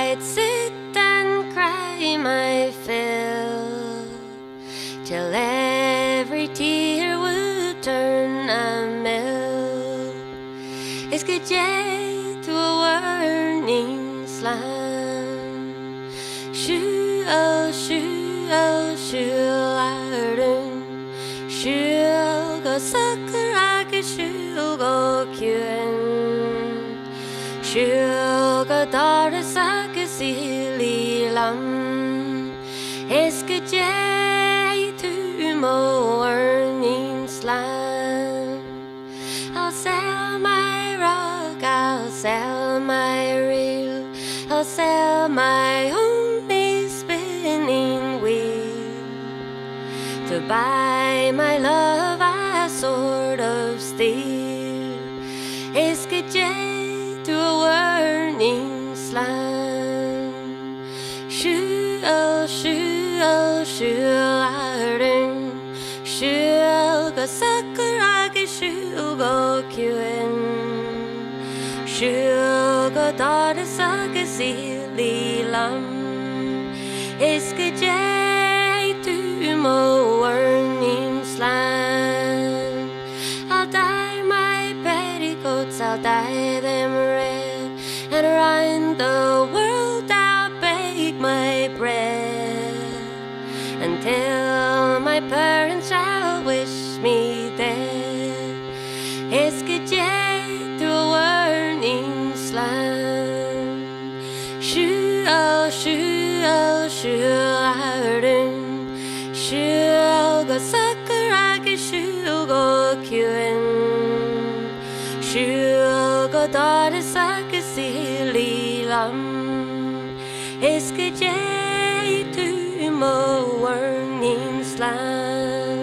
I'd sit and cry my fill, till every tear would turn a mill. Is good day to a warning slam. Siúil, Siúil, Siúil Arden. Siúil go sucker agus Siúil go cuin. Siúil go doras agus ili lam. Is good day to mo warning slam. I'll sell my rug, I'll sell my reel, I'll sell my only spinning wheel, to buy my love a sword of steel. Is good day to a warning slam. Siúil, Siúil, Siúil Arden. Siúil go sucker agus Siúil go cuin. Siúil go doras agus ili lam. Is good day to mo warning slam. I'll dye my petticoats, I'll dye them red, and around the world I'll bake my bread, until my parents shall wish me dead. It's good day to a warning slam. Siúil, Siúil, Siúil Arden. Siúil go sucker agus Siúil go cuin. Siúil go doras agus ili lam. It's good day to mo warning slam.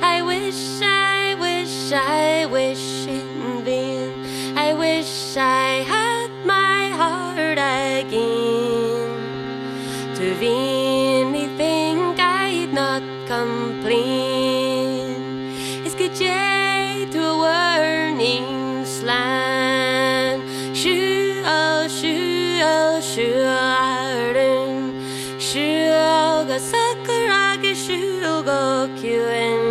I wish, I wish, I wish in vain. I wish I had my heart again. To vainly think I'd not complain. It's good day to a warning slam. Siúil, Siúil, Siúil Arden. Siúil go sucker agus Siúil go cuin.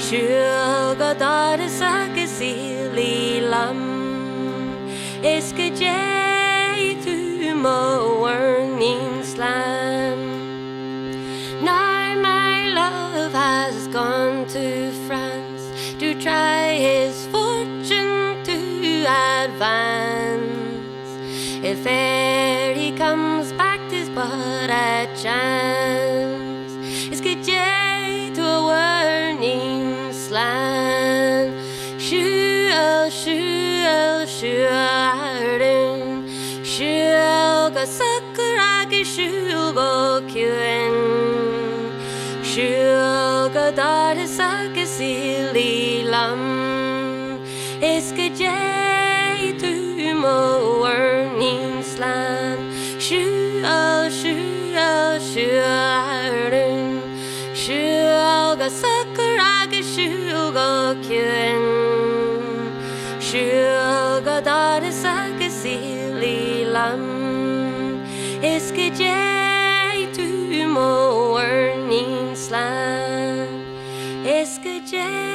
Siúil go doras agus ili lam. It's good day to mo warning slam. Now my love has gone to France to try his fortune to advance. If e'er he comes back, 'tis but a chance. It's good day to a warning slam. Siúil, Siúil, Siúil Arden. Siúil go sucker agus Siúil go cuin. Siúil go doras agus ili lam. It's good day to mo warning slam. Siúil, Siúil, Siúil Arden. Siúil go sucker agus Siúil go cuin. Siúil go doras agus ili lam. It's good day to mo warning slam. It's good day.